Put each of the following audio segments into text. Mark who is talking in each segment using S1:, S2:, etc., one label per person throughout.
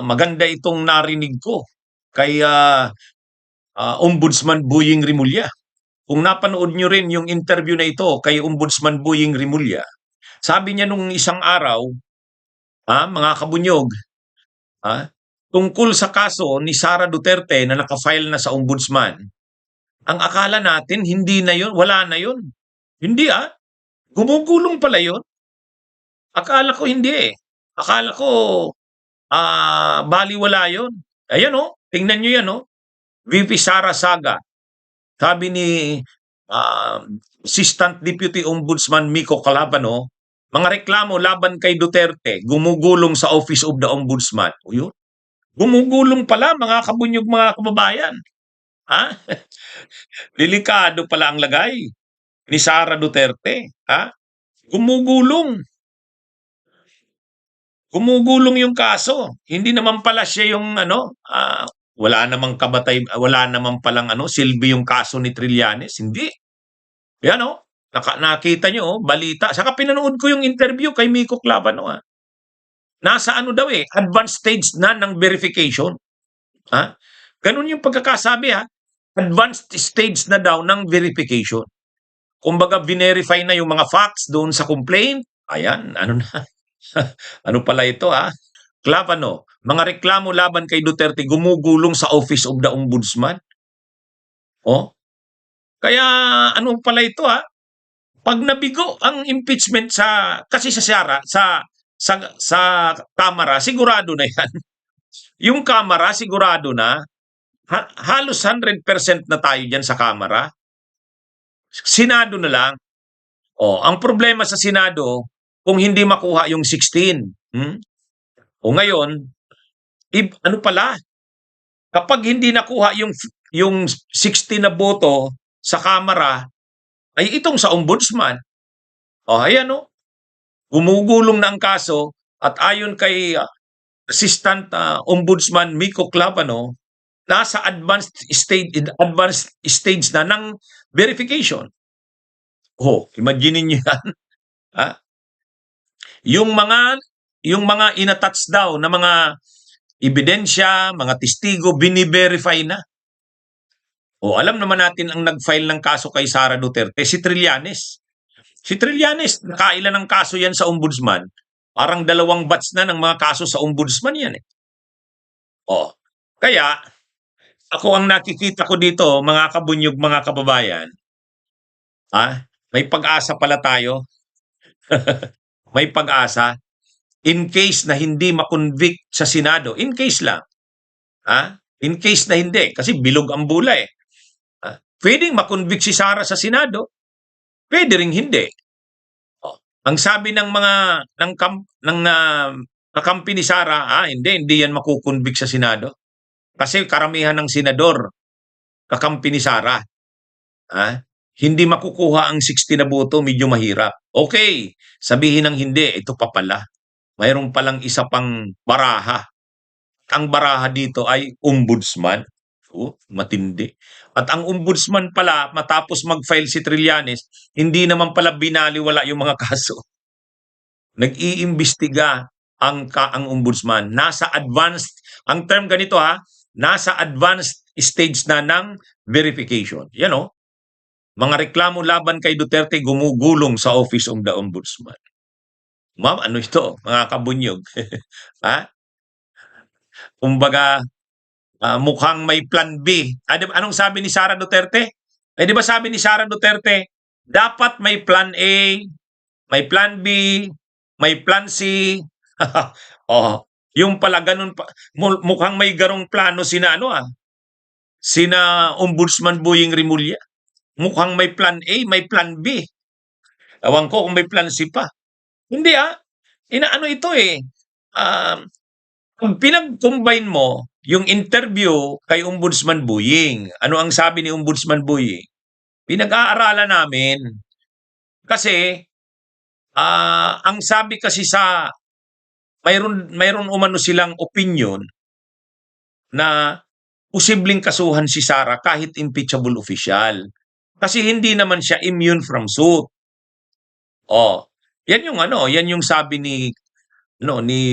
S1: Maganda itong narinig ko kay Ombudsman Boying Rimulya. Kung napanood nyo rin yung interview na ito kay Ombudsman Boying Rimulya, sabi niya nung isang araw, mga kabunyog, ah, tungkol sa kaso ni Sara Duterte na nakafile na sa Ombudsman, ang akala natin hindi na yun, wala na yun. Hindi gumugulong pala yun. Akala ko hindi eh. Akala ko baliwala yun. Ayan tingnan nyo yan VP Sara Saga. Sabi ni ah, Assistant Deputy Ombudsman Miko Calabano, mga reklamo laban kay Duterte, gumugulong sa Office of the Ombudsman. O yun, gumugulong pala mga kabunyog mga kababayan. Ha? Delikado pala ang lagay ni Sara Duterte. Gumugulong. Gumugulong yung kaso. Hindi naman pala siya yung wala namang wala namang palang silbi yung kaso ni Trillanes. Hindi. Yan nakita nyo balita. Saka pinanood ko yung interview kay Miko Clavano Nasa daw advanced stage na ng verification. Ganun yung pagkakasabi Advanced stage na daw ng verification. Kumbaga, verify na yung mga facts doon sa complaint. Ayan, ano na. Ano pala ito Clavano, mga reklamo laban kay Duterte gumugulong sa Office of the Ombudsman. Kaya ano pala ito pag nabigo ang impeachment kasi sa Sara, sa Kamara, sigurado na yan. Yung Kamara, sigurado na, halos 100% na tayo dyan sa Kamara. Senado na lang. Ang problema sa Senado, kung hindi makuha yung 16. Ngayon, ano pala, kapag hindi nakuha yung 16 na boto sa Kamara, ay itong sa Ombudsman. Ayan gumugulong na ang kaso at ayon kay Assistant Ombudsman Miko Clavano, nasa advanced stage na ng verification. Imagine niyo yan. Yung mga inattach daw na mga ebidensya, mga testigo, bini-verify na. Alam naman natin ang nag-file ng kaso kay Sara Duterte, si Trillanes. Si Trillanes, nakailan ng kaso yan sa Ombudsman. Parang 2 batch na ng mga kaso sa Ombudsman yan Kaya, ako ang nakikita ko dito, mga kabunyog, mga kababayan, may pag-asa pala tayo. May pag-asa. In case na hindi makonvict sa Senado, in case lang. In case na hindi, kasi bilog ang bula pwedeng makonvict si Sara sa Senado, pwede ring hindi. Ang sabi ng mga kakampi ni Sara, hindi yan makukonvict sa Senado. Kasi karamihan ng senador kakampi ni Sara. Hindi makukuha ang 60 na boto, medyo mahirap. Okay, sabihin ng hindi, ito pa pala. Mayroon palang isa pang baraha. Ang baraha dito ay Ombudsman. Matindi. At ang Ombudsman pala, matapos mag-file si Trillanes, hindi naman pala binaliwala yung mga kaso. Nag-iimbestiga ang Ombudsman. Nasa advanced, ang term ganito nasa advanced stage na ng verification. Yan mga reklamo laban kay Duterte gumugulong sa Office of the Ombudsman. Ma'am, ano ito? Mga kabunyog. Kumbaga, mukhang may plan B. Anong sabi ni Sara Duterte? Di ba sabi ni Sara Duterte, dapat may plan A, may plan B, may plan C. Yung pala ganun pa. Mukhang may garong plano sina Ombudsman Boying Rimulya. Mukhang may plan A, may plan B. Ewan ko kung may plan C pa. Hindi inaano ito kung pinag-combine mo yung interview kay Ombudsman Boying, ano ang sabi ni Ombudsman Boying? Pinag-aaralan namin. Kasi, ang sabi kasi mayroon umano silang opinion na posibleng kasuhan si Sara kahit impeachable official. Kasi hindi naman siya immune from suit. Yan yung sabi ni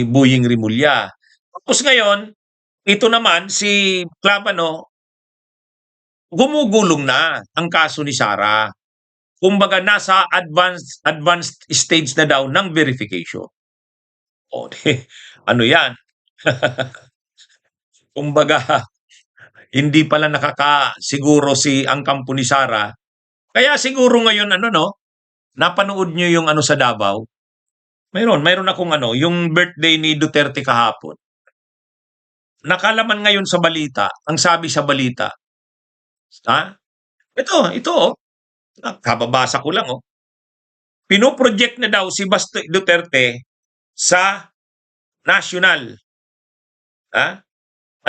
S1: Boying Rimulya. Tapos ngayon, ito naman si Clavano, gumugulong na ang kaso ni Sara. Kumbaga nasa advanced stage na daw ng verification. O, ano yan? Kumbaga, hindi pala nakakasiguro ang kampo ni Sara. Kaya siguro ngayon, ano no, napanood nyo yung ano sa Davao? Mayroon akong ano, yung birthday ni Duterte kahapon. Nakalaman ngayon sa balita, ang sabi sa balita, ha? Ito, oh. Kababasa ko lang, oh. Pinoproject na daw si Baste Duterte sa national. Ha?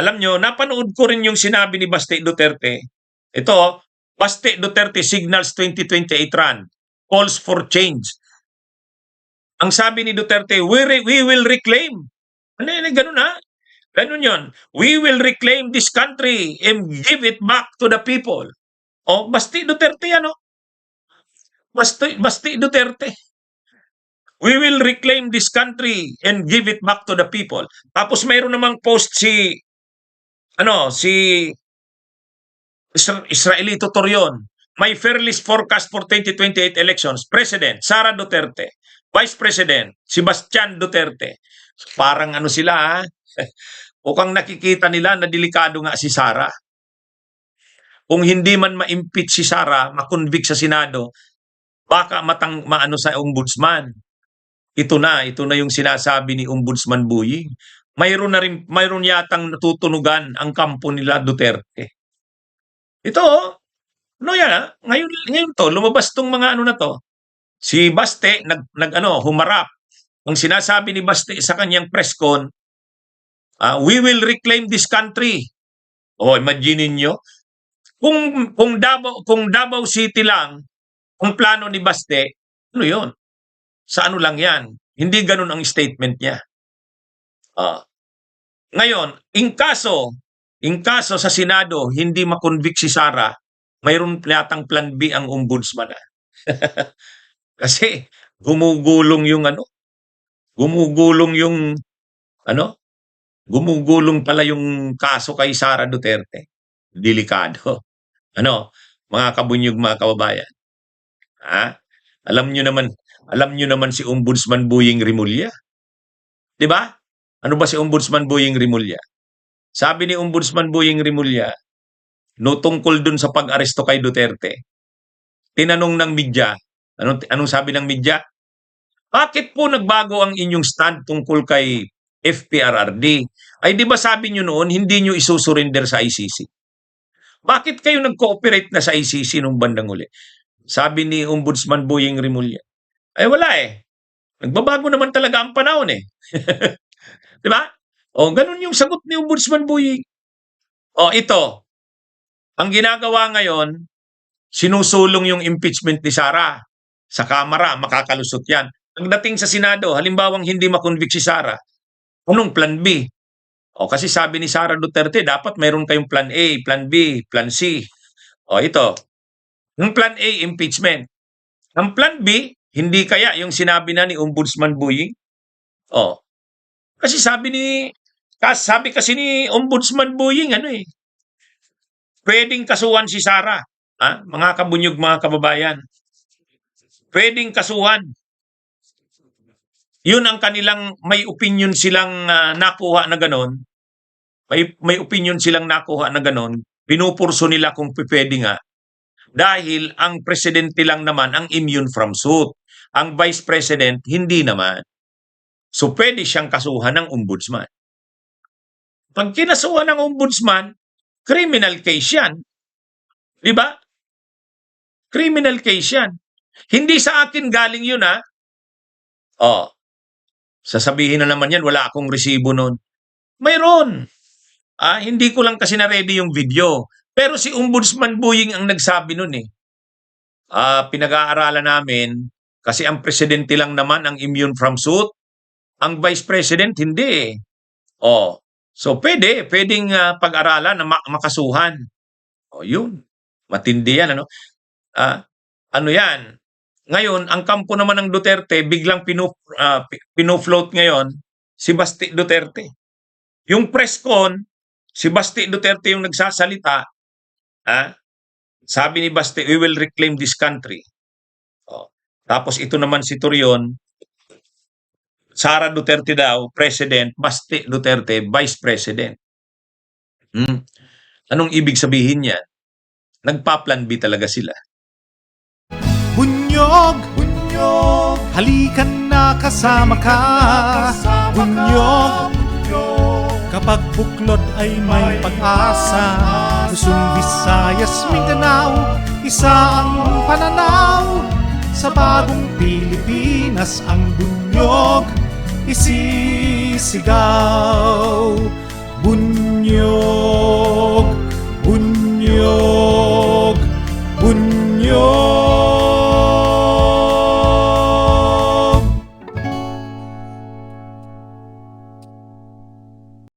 S1: Alam nyo, napanood ko rin yung sinabi ni Baste Duterte. Ito, oh, Baste Duterte signals 2028 run, calls for change. Ang sabi ni Duterte, we will reclaim. Ano yun, ganun ha? Ganun yun. We will reclaim this country and give it back to the people. O, Basti Duterte yan, o. Basti Duterte. We will reclaim this country and give it back to the people. Tapos mayroon namang post si Israelito Torion. My Fairlist forecast for 2028 elections. President, Sara Duterte. Vice President, Sebastian Duterte. Parang ano sila, ha? Mukhang nakikita nila na delikado nga si Sara. Kung hindi man ma-impeach si Sara, ma-convict sa Senado, baka maano sa ombudsman. Ito na yung sinasabi ni Ombudsman Buying. Mayroon yatang natutunugan ang kampo nila Duterte. Ito, ano yan ha? Ngayon to, lumabas tong mga ano na to. Si Baste, humarap. Ang sinasabi ni Baste sa kanyang press con, we will reclaim this country. O, imagine nyo, kung Davao City lang ang plano ni Baste, ano 'yon? Sa ano lang 'yan? Hindi ganun ang statement niya. Ngayon, in kaso sa Senado hindi makonvict si Sara, mayroon yatang plan B ang ombudsman. Kasi gumugulong yung ano, gumugulong pala yung kaso kay Sara Duterte. Delikado. Ano, mga kabunyog, mga kababayan. Ha? Alam niyo naman si Ombudsman Buying Rimulya. 'Di ba? Ano ba si Ombudsman Buying Rimulya? Sabi ni Ombudsman Buying Rimulya, no tungkol dun sa pag-aresto kay Duterte, tinanong ng media, anong sabi ng media? Bakit po nagbago ang inyong stand tungkol kay FPRRD? Ay di ba sabi niyo noon, hindi niyo isusurrender sa ICC? Bakit kayo nag-cooperate na sa ICC nung bandang uli? Sabi ni Ombudsman Buying Rimulya, ay wala eh. Nagbabago naman talaga ang panahon eh. Di ba? O, ganun yung sagot ni Ombudsman Buying. O, ito. Ang ginagawa ngayon, sinusulong yung impeachment ni Sara. Sa Kamara, makakalusot yan. Pagdating sa Senado, halimbawang hindi makonvict si Sara, anong plan B? O, kasi sabi ni Sara Duterte, dapat mayroon kayong plan A, plan B, plan C. O, ito. Yung plan A, impeachment. Ang plan B, hindi kaya yung sinabi na ni Ombudsman Buying? O, kasi sabi kasi ni Ombudsman Buying, pwedeng kasuhan si Sara. Ha? Mga kabunyog, mga kababayan. Pwedeng kasuhan. Yun ang kanilang, may opinion silang nakuha na ganon. May opinion silang nakuha na ganon. Pinupurso nila kung pwede nga. Dahil ang presidente lang naman ang immune from suit. Ang vice president, hindi naman. So pwede siyang kasuhan ng ombudsman. Pag kinasuhan ng ombudsman, criminal case yan. Di ba? Criminal case yan. Hindi sa akin galing yun, ha? Oh, sasabihin na naman yan, wala akong resibo nun. Mayroon. Hindi ko lang kasi na-ready yung video. Pero si Ombudsman Buying ang nagsabi nun eh. Pinag-aaralan namin kasi ang presidente lang naman ang immune from suit. Ang vice president, hindi eh. Oh, so pwedeng pag-aralan na makasuhan. O yun, matindi yan. Ano yan? Ngayon, ang kampo naman ng Duterte, biglang pinofloat ngayon si Basti Duterte. Yung press con, si Basti Duterte yung nagsasalita, ah, sabi ni Basti, we will reclaim this country. Oh. Tapos ito naman si Torion, Sara Duterte daw, President, Basti Duterte, Vice President. Anong ibig sabihin yan? Nagpa-plan B talaga sila.
S2: Bunyog, bunyog, halikan na kasama ka. Bunyog, kapag buklod ay may pag-asa. Luzon, Visayas, Mindanao, isa ang pananaw. Sa bagong Pilipinas ang bunyog isisigaw. Bunyog, bunyog.